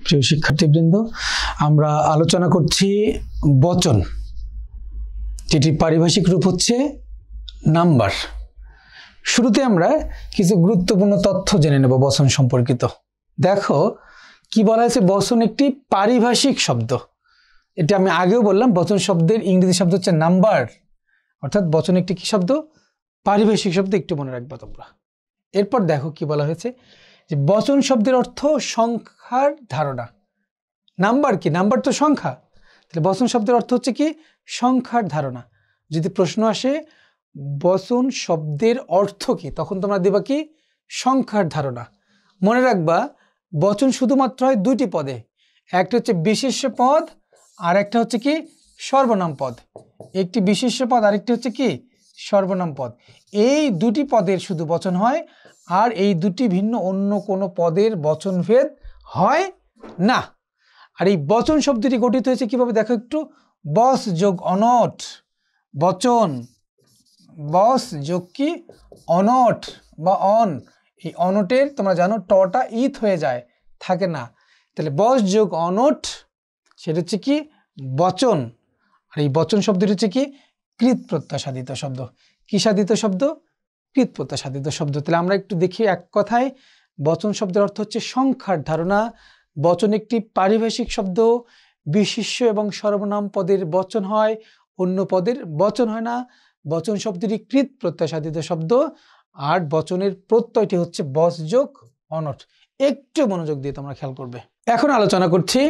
প্রিয় শিক্ষার্থীবৃন্দ, আমরা আলোচনা করছি বচন, যেটির পারিভাষিক রূপ হচ্ছে নাম্বার। শুরুতে আমরা কিছু গুরুত্বপূর্ণ তথ্য জেনে নেব বচন সম্পর্কিত। দেখো কি বলা হয়েছে, বচন একটি পারিভাষিক শব্দ। এটা আমি আগেও বললাম, বচন শব্দের ইংরেজি শব্দ হচ্ছে নাম্বার, অর্থাৎ বচন একটি কি শব্দ? পারিভাষিক শব্দ। একটু মনে রাখবা তোমরা। এরপর দেখো কি বলা হয়েছে, যে বচন শব্দের অর্থ সংখ্যার ধারণা। নাম্বার কি? নাম্বার তো সংখ্যা, তাহলে বচন শব্দের অর্থ হচ্ছে কি? সংখ্যার ধারণা। যদি প্রশ্ন আসে বচন শব্দের অর্থ কি, তখন তোমরা দেবা কি? সংখ্যার ধারণা। মনে রাখবা বচন শুধুমাত্র হয় দুইটি পদে, একটা হচ্ছে বিশেষ্য পদ আর একটা হচ্ছে কি? সর্বনাম পদ। একটি বিশেষ্য পদ, আরেকটি হচ্ছে কি? সর্বনাম পদ। এই দুটি পদের শুধু বচন হয়, আর এই দুটি ভিন্ন অন্য কোনো পদের বচনভেদ হয় না। আর এই বচন শব্দটি গঠিত হয়েছে কিভাবে দেখো একটু। বস যোগ অনট, বচন। বস যোগ কি? অনট বা অন। এই অনটের তোমরা জানো টটা ইথ হয়ে যায়, থাকে না। তাহলে বস যোগ অনট, সেটা হচ্ছে কি? বচন। আর এই বচন শব্দটি হচ্ছে কি? কৃত প্রত্যয় সাধিত শব্দ। কি সাধিত শব্দ? কৃত প্রত্যয় সাধিত শব্দ। তাহলে আমরা একটু দেখি এক কথায়, বচন শব্দের অর্থ হচ্ছে সংখ্যার ধারণা। বচন একটি পারিভাষিক শব্দ। বিশেষ্য এবং সর্বনাম পদের বচন হয়, অন্য পদের বচন হয় না। বচন শব্দটি কৃত প্রত্যয় সাধিত শব্দ, আর বচনের প্রত্যয়টি হচ্ছে বস যোগ অনট। একটু মনোযোগ দিয়ে তোমরা খেয়াল করবে। এখন আলোচনা করছি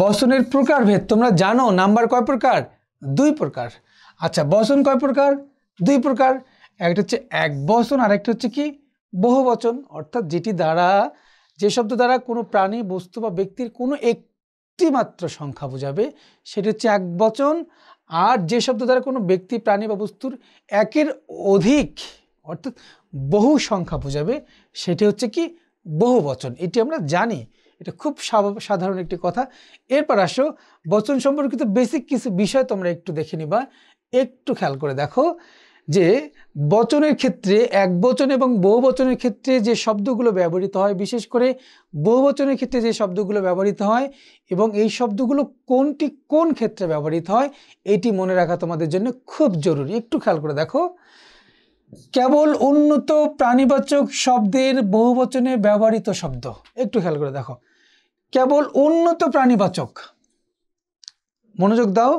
বচনের প্রকারভেদ। তোমরা জানো নাম্বার কয় প্রকার? দুই প্রকার। আচ্ছা, বচন কয় প্রকার? দুই প্রকার। একটা হচ্ছে এক বচন, আর একটা হচ্ছে কি? বহু বচন। অর্থাৎ যে শব্দ দ্বারা কোনো প্রাণী, বস্তু বা ব্যক্তির কোনো একটি মাত্র সংখ্যা বোঝাবে সেটা হচ্ছে এক বচন। আর যে শব্দ দ্বারা কোনো ব্যক্তি, প্রাণী বা বস্তুর একের অধিক অর্থাৎ বহু সংখ্যা বোঝাবে সেটি হচ্ছে কি? বহু বচন। এটি আমরা জানি, এটা খুব সাধারণ একটি কথা। এরপর আসো বচন সম্পর্কিত বেসিক কিছু বিষয় তোমরা একটু দেখে নিবা। একটু খেয়াল করে দেখো যে বচনের ক্ষেত্রে এক বচন এবং বহু বচনের ক্ষেত্রে যে শব্দগুলো ব্যবহৃত হয়, বিশেষ করে বহু বচনের ক্ষেত্রে যে শব্দগুলো ব্যবহৃত হয় এবং এই শব্দগুলো কোনটি কোন ক্ষেত্রে ব্যবহৃত হয়, এটি মনে রাখা তোমাদের জন্য খুব জরুরি। একটু খেয়াল করে দেখো, কেবল উন্নত প্রাণীবাচক শব্দের বহু বচনে ব্যবহৃত শব্দ। একটু খেয়াল করে দেখো, কেবল উন্নত প্রাণীবাচক, মনোযোগ দাও,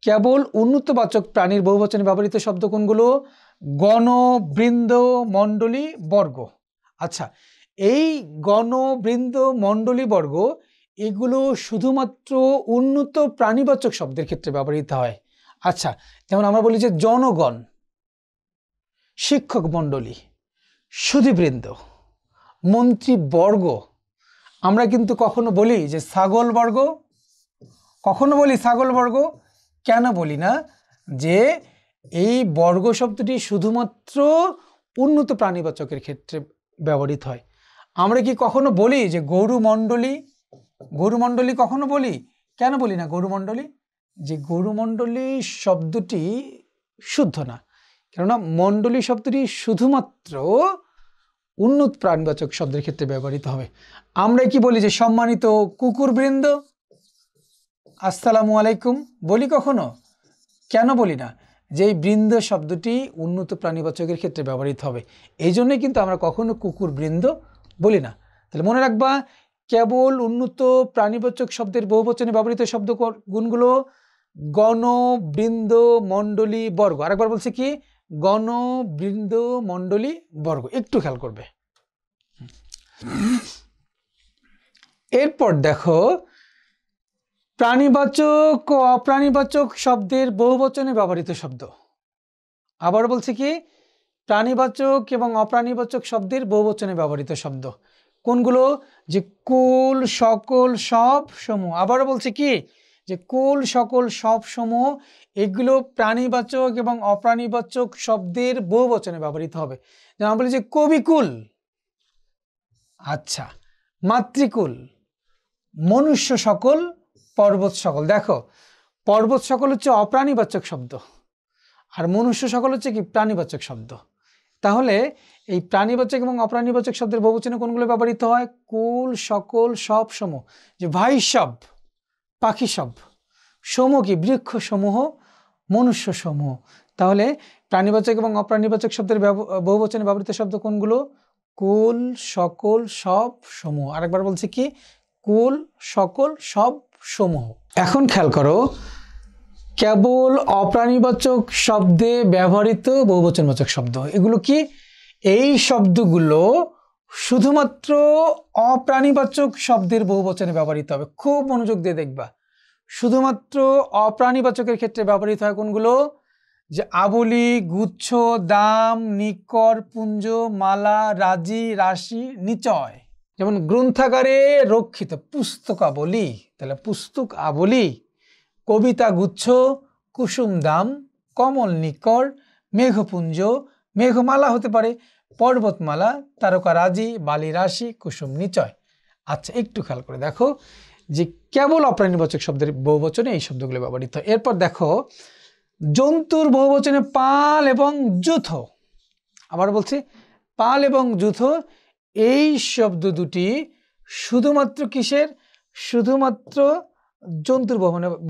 কেবল উন্নতবাচক প্রাণীর বহুবচনে ব্যবহৃত শব্দ কোনগুলো? গণ, বৃন্দ, মণ্ডলী, বর্গ। আচ্ছা, এই গণ, বৃন্দ, মণ্ডলী, বর্গ এগুলো শুধুমাত্র উন্নত প্রাণীবাচক শব্দের ক্ষেত্রে ব্যবহৃত হয়। আচ্ছা, যেমন আমরা বলি যে জনগণ, শিক্ষক মণ্ডলী, সুধীবৃন্দ, মন্ত্রীবর্গ। আমরা কিন্তু কখনো বলি যে ছাগল বর্গ, কখনো বলি ছাগল বর্গ। কেন বলি না? যে এই বর্গ শব্দটি শুধুমাত্র উন্নত প্রাণীবাচকের ক্ষেত্রে ব্যবহৃত হয়। আমরা কি কখনো বলি যে গরুমণ্ডলী? গরুমণ্ডলী কখনো বলি? কেন বলি না গরুমণ্ডলী? যে গরুমণ্ডলী শব্দটি শুদ্ধ না, কেননা মণ্ডলী শব্দটি শুধুমাত্র উন্নত প্রাণীবাচক শব্দের ক্ষেত্রে ব্যবহৃত হবে। আমরা কি বলি যে সম্মানিত কুকুরবৃন্দ, আসসালামু আলাইকুম বলি কখনো? কেন বলি না? যে এই বৃন্দ শব্দটি উন্নত প্রাণীবাচকের ক্ষেত্রে ব্যবহৃত হবে, এই জন্যই কিন্তু আমরা কখনো কুকুর বৃন্দ বলি না। তাহলে মনে রাখবা, কেবল উন্নত প্রাণীবাচক শব্দের বহুবচনে ব্যবহৃত শব্দ গুণগুলো গণ, বৃন্দ, মণ্ডলী, বর্গ। আরেকবার বলছে কি? গণ, বৃন্দ, মণ্ডলী, বর্গ। একটু খেয়াল করবে। এরপর দেখো প্রাণীবাচক ও অপ্রাণীবাচক শব্দের বহুবচনে ব্যবহৃত শব্দ। আবার বলছে কি? প্রাণীবাচক এবং অপ্রাণীবাচক শব্দের বহুবচনে ব্যবহৃত শব্দ কোনগুলো? যে কুল, সকল, সব, সমূহ। আবারও বলছে কি? যে কুল, সকল, সব, সমূহ এগুলো প্রাণীবাচক এবং অপ্রাণীবাচক শব্দের বহুবচনে ব্যবহৃত হবে। যেমন বলি যে কবিকুল, আচ্ছা, মাতৃকুল, মনুষ্য সকল, পর্বত সকল। দেখো, পর্বত সকল হচ্ছে অপ্রাণীবাচক শব্দ, আর মনুষ্য সকল হচ্ছে কি? প্রাণীবাচক শব্দ। তাহলে এই প্রাণীবাচক এবং অপ্রাণীবাচক শব্দের বহুবচনে কোনগুলো ব্যবহৃত হয়? কুল, সকল, সব, সমূহ। যে ভাই সব, পাখি সব, সমূহ কি? বৃক্ষ সমূহ, মনুষ্য সমূহ। তাহলে প্রাণীবাচক এবং অপ্রাণীবাচক শব্দের বহুবচনে ব্যবহৃত শব্দ কোনগুলো? কুল, সকল, সব, সমূহ। আরেকবার বলছি কি? কুল, সকল, সব, সমূহ। এখন খেয়াল করো, কেবল অপ্রাণীবাচক শব্দে ব্যবহৃত বহুবচনবাচক শব্দ এগুলো কি? এই শব্দগুলো শুধুমাত্র অপ্রাণীবাচক শব্দের বহুবচনে ব্যবহৃত হবে। খুব মনোযোগ দিয়ে দেখবা, শুধুমাত্র অপ্রাণীবাচকের ক্ষেত্রে ব্যবহৃত হয় কোনগুলো? যে আবলি, গুচ্ছ, দাম, নিকর, পুঞ্জ, মালা, রাজি, রাশি, নিচয়। যেমন গ্রন্থাগারে রক্ষিত পুস্তকাবলী, তাহলে পুস্তক আবলি, কবিতা গুচ্ছ, কুসুম দাম, কমল নিকর, মেঘপুঞ্জ, মেঘমালা হতে পারে, পর্বতমালা, তারকা রাজি, বালি রাশি, কুসুম নিচয়। আচ্ছা, একটু খেয়াল করে দেখো যে কেবল অপ্রাণীবাচক শব্দের বহুবচনে এই শব্দগুলো ব্যবহৃত হয়। এরপর দেখো জন্তুর বহুবচনে পাল এবং যূথ। আবার বলছি, পাল এবং যূথ এই শব্দ দুটি শুধুমাত্র কিসের? শুধুমাত্র জন্তুর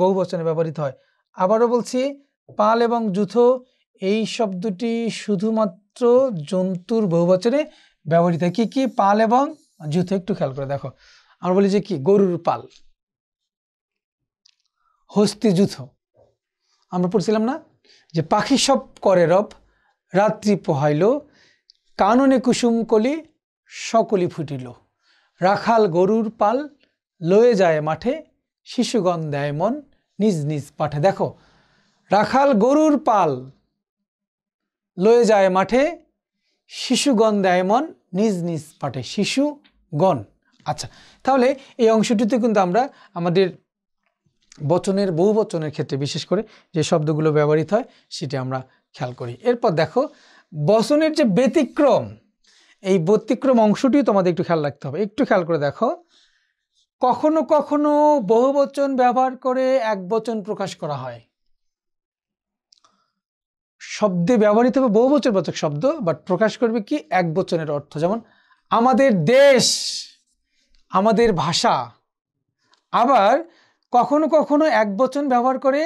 বহুবচনে ব্যবহৃত হয়। আবারও বলছি, পাল এবং যূথ এই শব্দটি শুধুমাত্র জন্তুর বহুবচনে ব্যবহৃত হয়। কি কি? পাল এবং যূথ। একটু খেয়াল করে দেখো, আমরা বলি যে কি? গরুর পাল, হস্তি যূথ। আমরা পড়ছিলাম না যে পাখি সব করে রব, রাত্রি পোহাইল, কাননে কুসুম কলি, সকলি ফুটিল, রাখাল গরুর পাল, লয়ে যায় মাঠে, শিশুগণ দেয় মন, নিজ নিজ পাঠে। দেখো, রাখাল গরুর পাল লয়ে যায় মাঠে, শিশুগণ দেয় মন, নিজ নিজ পাঠে, শিশুগণ। আচ্ছা, তাহলে এই অংশটিতে কিন্তু আমরা আমাদের বচনের বহুবচনের ক্ষেত্রে বিশেষ করে যে শব্দগুলো ব্যবহৃত হয় সেটা আমরা খেয়াল করি। এরপর দেখো বচনের যে ব্যতিক্রম, এই ব্যতিক্রম অংশটিও তোমাদের একটু খেয়াল রাখতে হবে। একটু খেয়াল করে দেখো, কখনো কখনো বহুবচন ব্যবহার করে একবচন প্রকাশ করা হয়। শব্দে ব্যবহৃত হবে বহুবচনবাচক শব্দ, বাট প্রকাশ করবে কি? একবচনের অর্থ। যেমন আমাদের দেশ, আমাদের ভাষা। আবার কখনো কখনো একবচন ব্যবহার করে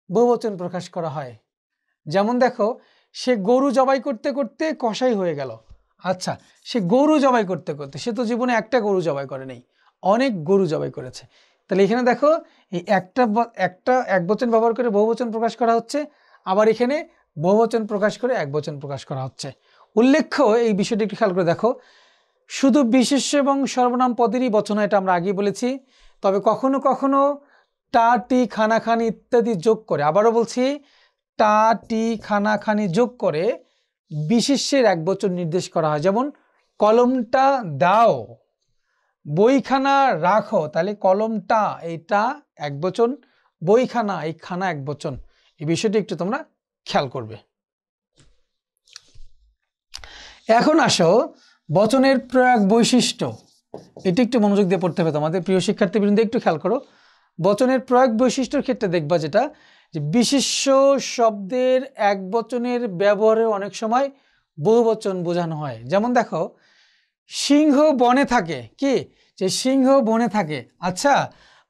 বহুবচন প্রকাশ করা হয়। যেমন দেখো, সে গরু জবাই করতে করতে কসাই হয়ে গেল। আচ্ছা, সে গরু জবাই করতে করতে, সে তো জীবনে একটা গরু জবাই করে নেই, অনেক গরু জবাই করেছে। তাহলে এখানে দেখো, এই একটা একবচন ব্যবহার করে বহুবচন প্রকাশ করা হচ্ছে, আবার এখানে বহুবচন প্রকাশ করে একবচন প্রকাশ করা হচ্ছে। উল্লেখ্য, এই বিষয়টি একটু খেয়াল করে দেখো, শুধু বিশেষ্য এবং সর্বনাম পদেরই বচন হয়, এটা আমরা আগেই বলেছি। তবে কখনো কখনো টা, টি, খানা, খানি ইত্যাদি যোগ করে, আবারও বলছি, টা, টি, খানা, খানি যোগ করে বিশেষ্যের একবচন নির্দেশ করা হয়। যেমন কলমটা দাও, বইখানা রাখো। তাহলে কলমটা, এইটা একবচন, বইখানা, এই খানা একবচন। এই বিষয়টি একটু তোমরা খেয়াল করবে। এখন আসো বচনের প্রয়োগ বৈশিষ্ট্য। এটি একটু মনোযোগ দিয়ে পড়তে হবে তোমাদের প্রিয় শিক্ষার্থীবৃন্দ। একটু খেয়াল করো, বচনের প্রয়োগ বৈশিষ্ট্যের ক্ষেত্রে দেখবা যেটা, যে বিশেষ্য শব্দের একবচনের ব্যবহারে অনেক সময় বহুবচন বোঝানো হয়। যেমন দেখো, সিংহ বনে থাকে। কি? যে সিংহ বনে থাকে। আচ্ছা,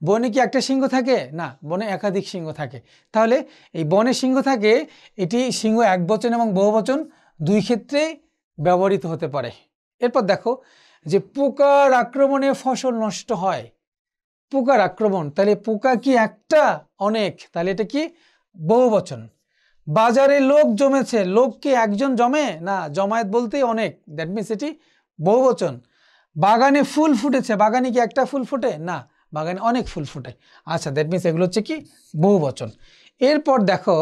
বনে কি একটা সিংহ থাকে? না, বনে একাধিক সিংহ থাকে। তাহলে এই বনে সিংহ থাকে, এটি সিংহ একবচন এবং বহুবচন দুই ক্ষেত্রে ব্যবহৃত হতে পারে। এরপর দেখো, যে পোকার আক্রমণে ফসল নষ্ট হয়। পোকার আক্রমণ, তাহলে পোকা কি একটা? অনেক, তাহলে এটা কি? বহুবচন। বাজারে লোক জমেছে, লোক কি একজন জমে? না, জমায়েত বলতেই অনেক, দ্যাট মিনস এটি বহুবচন। বাগানে ফুল ফুটেছে, বাগানে কি একটা ফুল ফোটে? না, বাগানে অনেক ফুল ফোটে। আচ্ছা, দ্যাট মিনস এগুলো হচ্ছে কি? বহুবচন। এরপর দেখো,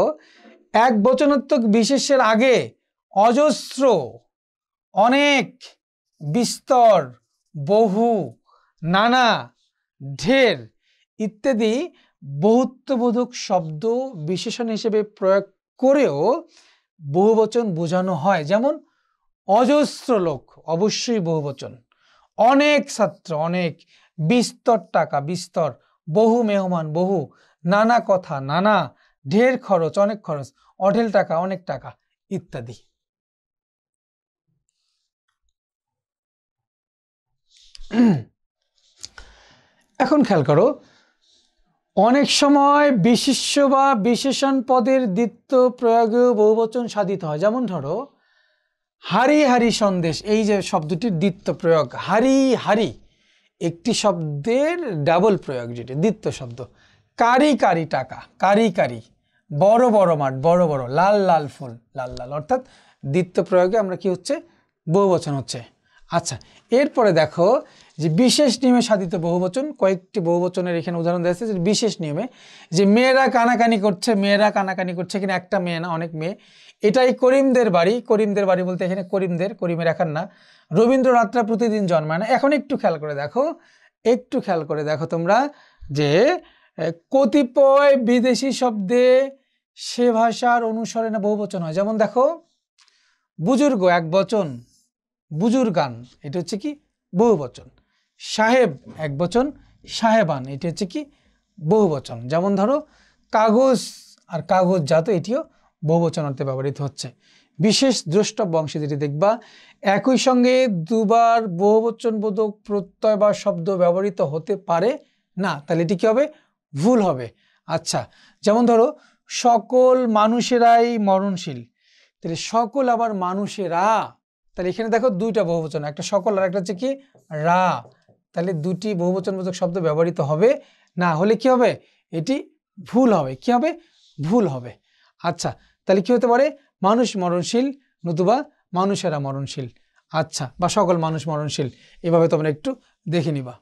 এক বচনাত্মক বিশেষ্যের আগে অজস্র, অনেক, বিস্তর, বহু, নানা, ঢের ইত্যাদি বহুত্ববোধক শব্দ বিশেষণ হিসেবে প্রয়োগ করেও বহুবচন বোঝানো হয়। যেমন অজস্র লোক, অবশ্যই বহুবচন। অনেক ছাত্র, অনেক। বিস্তর টাকা, বিস্তর। বহু মেহমান, বহু। নানা কথা, নানা। ঢের খরচ, অনেক খরচ। অঢেল টাকা, অনেক টাকা ইত্যাদি। এখন খেয়াল করো, অনেক সময় বিশেষ্য বা বিশেষণ পদের দ্বিত্ব প্রয়োগেও বহুবচন সাধিত হয়। যেমন ধরো হারি হারি সন্দেশ, এই যে শব্দটির দ্বিত্ব প্রয়োগ, হারি হারি একটি শব্দের ডাবল প্রয়োগ, যেটি দ্বিত্ব শব্দ। কারি কারি টাকা, কারি কারি, বড় বড় মাঠ, বড় বড়, লাল লাল ফুল, লাল লাল, অর্থাৎ দ্বিত্ব প্রয়োগে আমরা কি হচ্ছে, বহুবচন হচ্ছে। আচ্ছা, এরপরে দেখো যে বিশেষ নিয়মে সাধিত বহুবচন, কয়েকটি বহুবচনের এখানে উদাহরণ দেওয়া আছে। যে বিশেষ নিয়মে, যে মেয়েরা কানাকানি করছে, মেয়েরা কানাকানি করছে, এখানে একটা মেয়ে না, অনেক মেয়ে। এটাই করিমদের বাড়ি, করিমদের বাড়ি বলতে এখানে করিমদের, করিমের একার না। রবীন্দ্রনাথরা প্রতিদিন জন্মায় না। এখন একটু খেয়াল করে দেখো, একটু খেয়াল করে দেখো তোমরা, যে কতিপয় বিদেশি শব্দে সে ভাষার অনুসরণে বহুবচন হয়। যেমন দেখো বুজুর্গ এক বচন, বুজুর্গান, এটা হচ্ছে কি বহুবচন। সাহেব এক বচন, সাহেবান, এটি হচ্ছে কি বহুবচন। যেমন ধরো কাগজ আর কাগজ জাত, এটিও বহুবচন অর্থে ব্যবহৃত হচ্ছে। বিশেষ দ্রষ্টব্য অংশে যেটি দেখবা, একই সঙ্গে দুবার বহুবচন বোধক প্রত্যয় বা শব্দ ব্যবহৃত হতে পারে না, তাহলে এটি কি হবে, ভুল হবে। আচ্ছা, যেমন ধরো সকল মানুষেরাই মরণশীল, তাহলে সকল আবার মানুষেরা, তাহলে এখানে দেখো দুইটা বহুবচন, একটা সকল আর একটা হচ্ছে কি রা, তাহলে দুটি বহুবচনবোধক শব্দ ব্যবহৃত হবে না, হলে কি হবে, এটি ভুল হবে। কি হবে, ভুল হবে। আচ্ছা, তাহলে কি হতে পারে, মানুষ মরণশীল নতুবা মানুষেরা মরণশীল, আচ্ছা, বা সকল মানুষ মরণশীল, এভাবে তোমরা একটু দেখে নিবা।